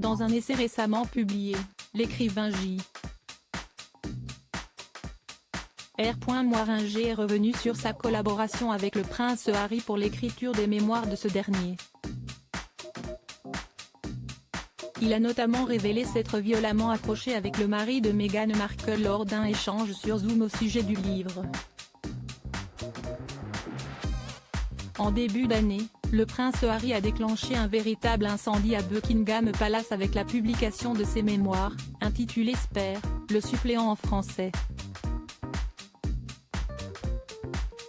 Dans un essai récemment publié, l'écrivain J. R. Moiringer est revenu sur sa collaboration avec le prince Harry pour l'écriture des mémoires de ce dernier. Il a notamment révélé s'être violemment accroché avec le mari de Meghan Markle lors d'un échange sur Zoom au sujet du livre. En début d'année, le prince Harry a déclenché un véritable incendie à Buckingham Palace avec la publication de ses mémoires, intitulées Spare, le suppléant en français.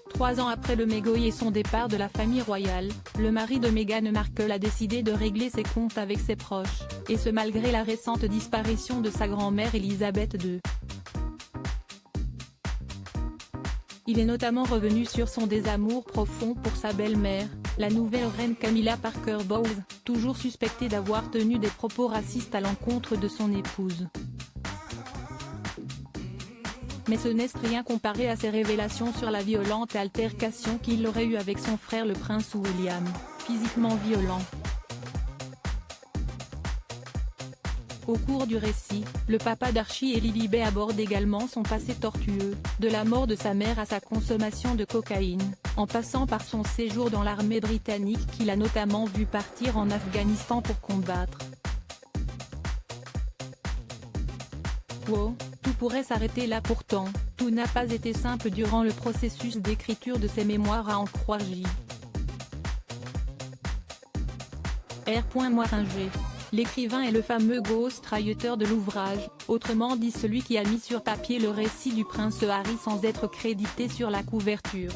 3 ans après le mégoï et son départ de la famille royale, le mari de Meghan Markle a décidé de régler ses comptes avec ses proches, et ce malgré la récente disparition de sa grand-mère Elisabeth II. Il est notamment revenu sur son désamour profond pour sa belle-mère, la nouvelle reine Camilla Parker Bowles, toujours suspectée d'avoir tenu des propos racistes à l'encontre de son épouse. Mais ce n'est rien comparé à ses révélations sur la violente altercation qu'il aurait eue avec son frère le prince William, physiquement violent. Au cours du récit, le papa d'Archie et Lilibet aborde également son passé tortueux, de la mort de sa mère à sa consommation de cocaïne, en passant par son séjour dans l'armée britannique qu'il a notamment vu partir en Afghanistan pour combattre. Wow, tout pourrait s'arrêter là pourtant, tout n'a pas été simple durant le processus d'écriture de ses mémoires à en croire J. R. Moiringer. L'écrivain est le fameux ghostwriter de l'ouvrage, autrement dit celui qui a mis sur papier le récit du prince Harry sans être crédité sur la couverture.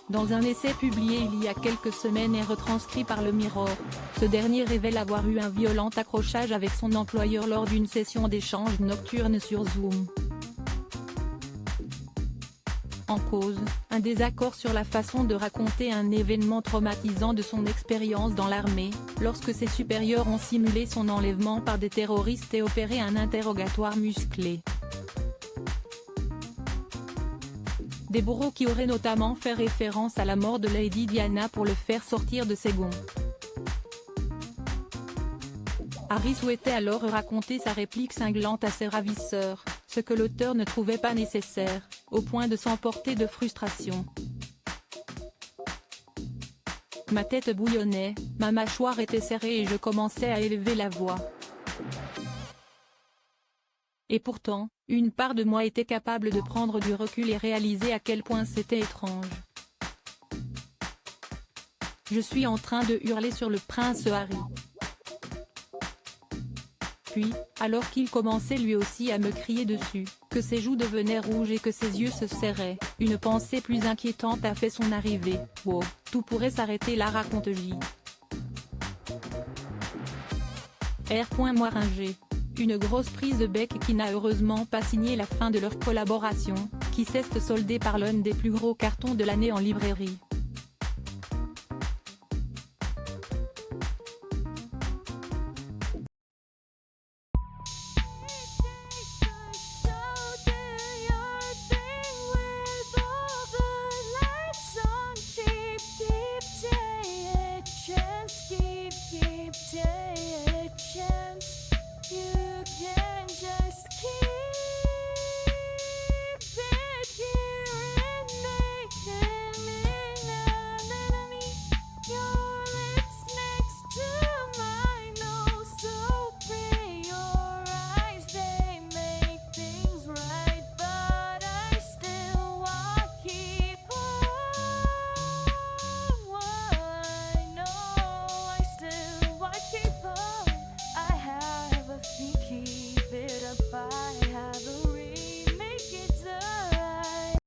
Dans un essai publié il y a quelques semaines et retranscrit par le Mirror, ce dernier révèle avoir eu un violent accrochage avec son employeur lors d'une session d'échange nocturne sur Zoom. En cause, un désaccord sur la façon de raconter un événement traumatisant de son expérience dans l'armée, lorsque ses supérieurs ont simulé son enlèvement par des terroristes et opéré un interrogatoire musclé. Des bourreaux qui auraient notamment fait référence à la mort de Lady Diana pour le faire sortir de ses gonds. Harry souhaitait alors raconter sa réplique cinglante à ses ravisseurs, ce que l'auteur ne trouvait pas nécessaire, au point de s'emporter de frustration. Ma tête bouillonnait, ma mâchoire était serrée et je commençais à élever la voix. Et pourtant, une part de moi était capable de prendre du recul et réaliser à quel point c'était étrange. Je suis en train de hurler sur le prince Harry. Puis, alors qu'il commençait lui aussi à me crier dessus, que ses joues devenaient rouges et que ses yeux se serraient, une pensée plus inquiétante a fait son arrivée. Wow, tout pourrait s'arrêter là, raconte J. R. Moiringer. Une grosse prise de bec qui n'a heureusement pas signé la fin de leur collaboration, qui s'est soldée par l'un des plus gros cartons de l'année en librairie.